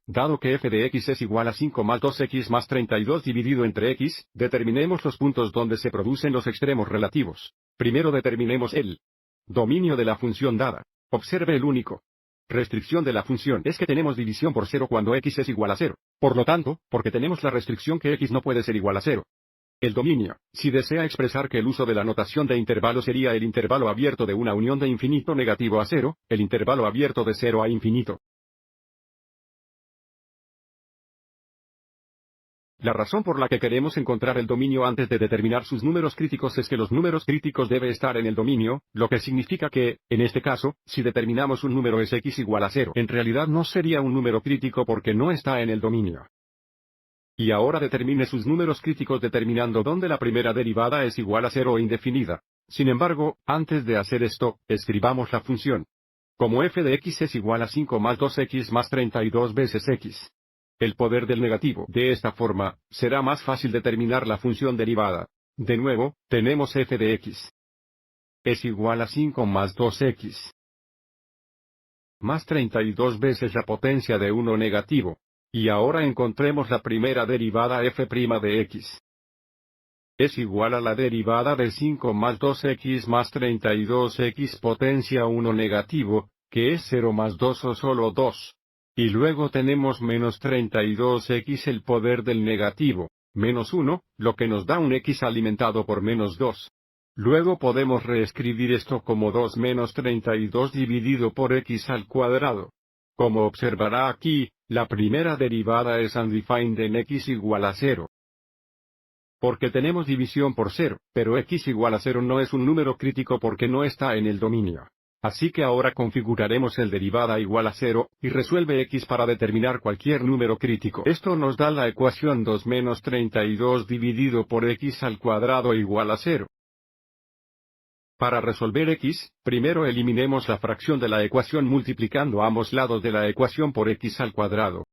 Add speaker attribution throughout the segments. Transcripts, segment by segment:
Speaker 1: Dado que f de x es igual a 5 más 2x más 32 dividido entre x, determinemos los puntos donde se producen los extremos relativos. Primero determinemos el dominio de la función dada. Observe el único restricción de la función es que tenemos división por 0 cuando x es igual a 0. Por lo tanto, porque tenemos la restricción que x no puede ser igual a 0. El dominio, si desea expresar que el uso de la notación de intervalo sería el intervalo abierto de una unión de infinito negativo a 0, el intervalo abierto de 0 a infinito. La razón por la que queremos encontrar el dominio antes de determinar sus números críticos es que los números críticos deben estar en el dominio, lo que significa que, en este caso, si determinamos un número es x igual a 0, en realidad no sería un número crítico porque no está en el dominio. Y ahora determine sus números críticos determinando dónde la primera derivada es igual a 0 o indefinida. Sin embargo, antes de hacer esto, escribamos la función. Como f de x es igual a 5 más 2x más 32 veces x. El poder del negativo. De esta forma, será más fácil determinar la función derivada. De nuevo, tenemos f de x. Es igual a 5 más 2x. Más 32 veces la potencia de 1 negativo. Y ahora encontremos la primera derivada f' de x. Es igual a la derivada de 5 más 2x más 32x potencia 1 negativo, que es 0 más 2 o solo 2. Y luego tenemos menos 32x el poder del negativo, menos 1, lo que nos da un x alimentado por menos 2. Luego podemos reescribir esto como 2 menos 32 dividido por x al cuadrado. Como observará aquí, la primera derivada es undefined en x igual a 0. Porque tenemos división por 0, pero x igual a 0 no es un número crítico porque no está en el dominio. Así que ahora configuraremos el derivada igual a 0, y resuelve x para determinar cualquier número crítico. Esto nos da la ecuación 2 menos 32 dividido por x al cuadrado igual a 0. Para resolver x, primero eliminemos la fracción de la ecuación multiplicando ambos lados de la ecuación por x al cuadrado.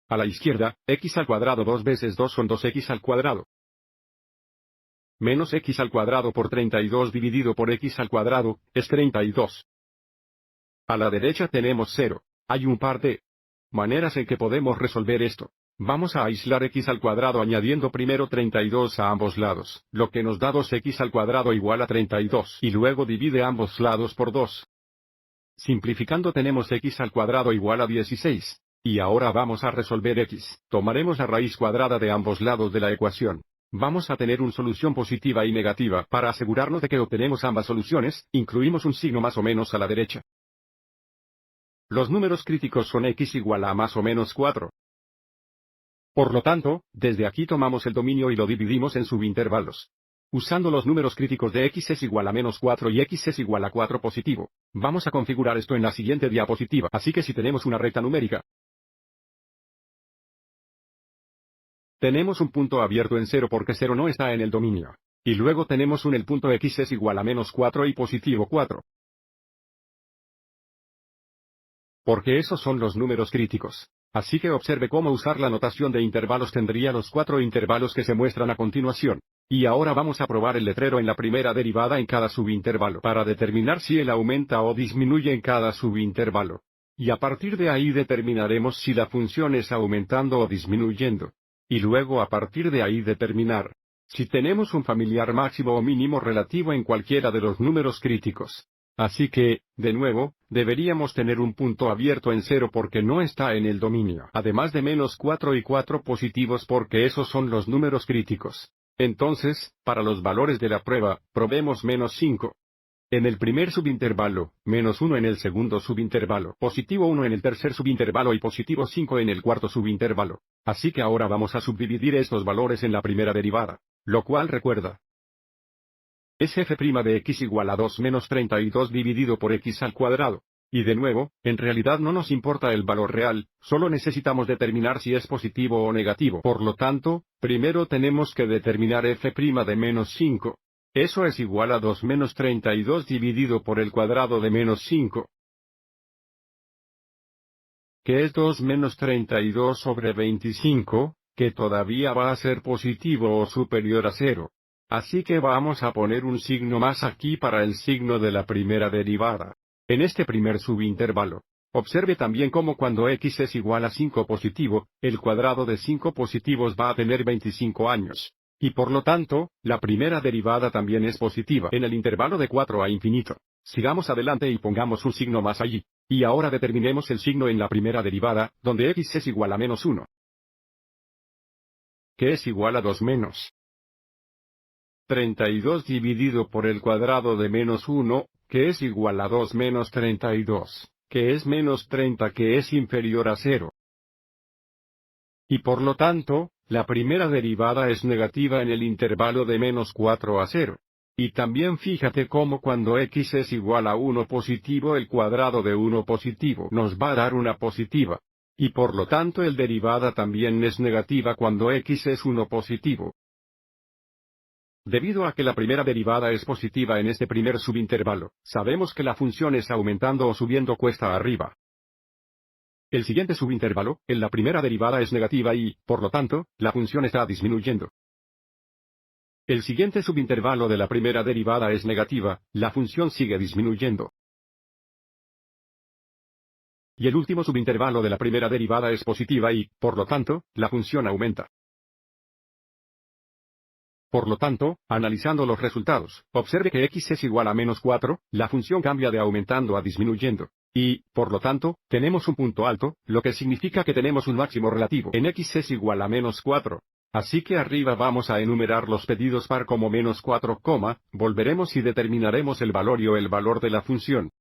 Speaker 1: A la izquierda, x al cuadrado 2 veces 2 son 2x al cuadrado. Menos x al cuadrado por 32 dividido por x al cuadrado, es 32. A la derecha tenemos 0. Hay un par de maneras en que podemos resolver esto. Vamos a aislar x al cuadrado añadiendo primero 32 a ambos lados, lo que nos da 2x al cuadrado igual a 32, y luego divide ambos lados por 2. Simplificando tenemos x al cuadrado igual a 16. Y ahora vamos a resolver x. Tomaremos la raíz cuadrada de ambos lados de la ecuación. Vamos a tener una solución positiva y negativa. Para asegurarnos de que obtenemos ambas soluciones, incluimos un signo más o menos a la derecha. Los números críticos son x igual a más o menos 4. Por lo tanto, desde aquí tomamos el dominio y lo dividimos en subintervalos. Usando los números críticos de x es igual a menos 4 y x es igual a 4 positivo. Vamos a configurar esto en la siguiente diapositiva. Así que si tenemos una recta numérica, tenemos un punto abierto en 0 porque 0 no está en el dominio. Y luego tenemos el punto x es igual a menos 4 y positivo 4. Porque esos son los números críticos. Así que observe cómo usar la notación de intervalos tendría los 4 intervalos que se muestran a continuación. Y ahora vamos a probar el letrero en la primera derivada en cada subintervalo para determinar si él aumenta o disminuye en cada subintervalo. Y a partir de ahí determinaremos si la función es aumentando o disminuyendo. Y luego a partir de ahí determinar si tenemos un familiar máximo o mínimo relativo en cualquiera de los números críticos. Así que, de nuevo, deberíamos tener un punto abierto en 0 porque no está en el dominio. Además de menos 4 y 4 positivos porque esos son los números críticos. Entonces, para los valores de la prueba, probemos menos 5. En el primer subintervalo, menos 1 en el segundo subintervalo, positivo 1 en el tercer subintervalo y positivo 5 en el cuarto subintervalo. Así que ahora vamos a subdividir estos valores en la primera derivada. Lo cual recuerda. Es f' de x igual a 2 menos 32 dividido por x al cuadrado. Y de nuevo, en realidad no nos importa el valor real, solo necesitamos determinar si es positivo o negativo. Por lo tanto, primero tenemos que determinar f' de menos 5. Eso es igual a 2 menos 32 dividido por el cuadrado de menos 5. Que es 2 menos 32 sobre 25, que todavía va a ser positivo o superior a 0. Así que vamos a poner un signo más aquí para el signo de la primera derivada. en este primer subintervalo. Observe también cómo cuando x es igual a 5 positivo, el cuadrado de 5 positivos va a tener 25 años. Y por lo tanto, la primera derivada también es positiva en el intervalo de 4 a infinito. Sigamos adelante y pongamos un signo más allí. Y ahora determinemos el signo en la primera derivada, donde x es igual a menos 1. Que es igual a 2 menos 32 dividido por el cuadrado de menos 1, que es igual a 2 menos 32, que es menos 30, que es inferior a 0. Y por lo tanto, la primera derivada es negativa en el intervalo de menos 4 a 0. Y también fíjate cómo cuando x es igual a 1 positivo el cuadrado de 1 positivo nos va a dar una positiva. Y por lo tanto el derivada también es negativa cuando x es 1 positivo. Debido a que la primera derivada es positiva en este primer subintervalo, sabemos que la función es aumentando o subiendo cuesta arriba. El siguiente subintervalo, en la primera derivada es negativa y, por lo tanto, la función está disminuyendo. El siguiente subintervalo de la primera derivada es negativa, la función sigue disminuyendo. Y el último subintervalo de la primera derivada es positiva y, por lo tanto, la función aumenta. Por lo tanto, analizando los resultados, observe que x es igual a menos 4, la función cambia de aumentando a disminuyendo. Y, por lo tanto, tenemos un punto alto, lo que significa que tenemos un máximo relativo en x es igual a menos 4. Así que arriba vamos a enumerar los pedidos par como menos 4, volveremos y determinaremos el valor y o el valor de la función.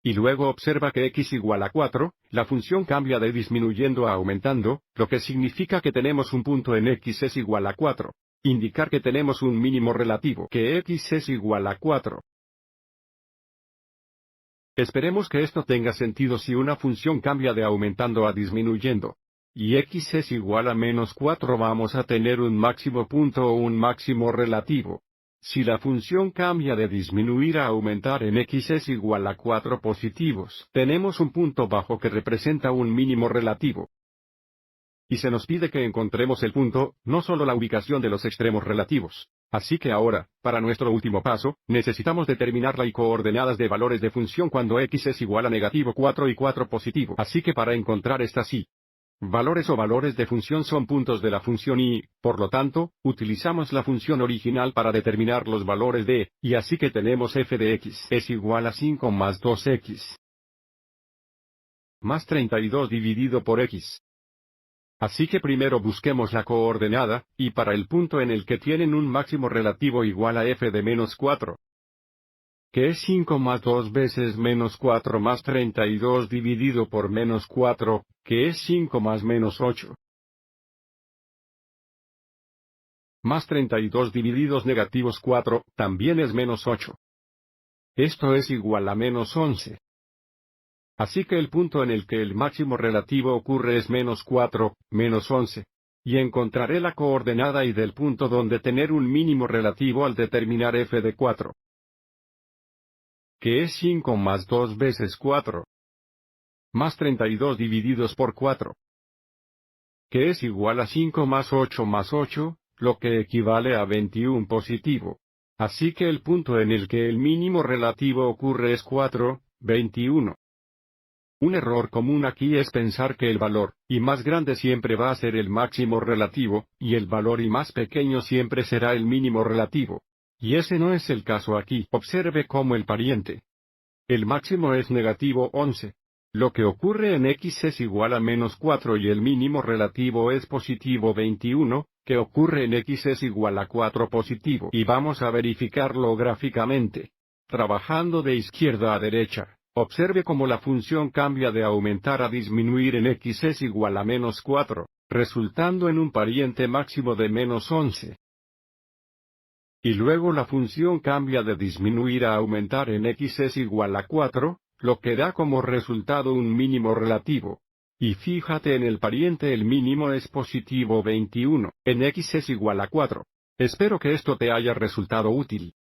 Speaker 1: Y luego observa que x igual a 4, la función cambia de disminuyendo a aumentando, lo que significa que tenemos un punto en x es igual a 4. Indicar que tenemos un mínimo relativo, que x es igual a 4. Esperemos que esto tenga sentido si una función cambia de aumentando a disminuyendo. Y x es igual a menos 4 vamos a tener un máximo punto o un máximo relativo. Si la función cambia de disminuir a aumentar en x es igual a 4 positivos, tenemos un punto bajo que representa un mínimo relativo. Y se nos pide que encontremos el punto, no solo la ubicación de los extremos relativos. Así que ahora, para nuestro último paso, necesitamos determinar la y coordenadas de valores de función cuando x es igual a negativo 4 y 4 positivo. Así que para encontrar estas y valores o valores de función son puntos de la función y, por lo tanto, utilizamos la función original para determinar los valores de, y así que tenemos f de x es igual a 5 más 2x más 32 dividido por x. Así que primero busquemos la coordenada, y para el punto en el que tienen un máximo relativo igual a f de menos 4. Que es 5 más 2 veces menos 4 más 32 dividido por menos 4, que es 5 más menos 8. Más 32 divididos negativos 4, también es menos 8. Esto es igual a menos 11. Así que el punto en el que el máximo relativo ocurre es menos 4, menos 11. Y encontraré la coordenada y del punto donde tener un mínimo relativo al determinar f de 4. Que es 5 más 2 veces 4. Más 32 divididos por 4. Que es igual a 5 más 8, lo que equivale a 21 positivo. Así que el punto en el que el mínimo relativo ocurre es 4, 21. Un error común aquí es pensar que el valor y más grande siempre va a ser el máximo relativo, y el valor y más pequeño siempre será el mínimo relativo. Y ese no es el caso aquí. Observe cómo el pariente. El máximo es negativo 11. Lo que ocurre en x es igual a menos 4 y el mínimo relativo es positivo 21, que ocurre en x es igual a 4 positivo. Y vamos a verificarlo gráficamente. Trabajando de izquierda a derecha. Observe cómo la función cambia de aumentar a disminuir en x es igual a menos 4, resultando en un pariente máximo de menos 11. Y luego la función cambia de disminuir a aumentar en x es igual a 4, lo que da como resultado un mínimo relativo. Y fíjate en el pariente el mínimo es positivo 21, en x es igual a 4. Espero que esto te haya resultado útil.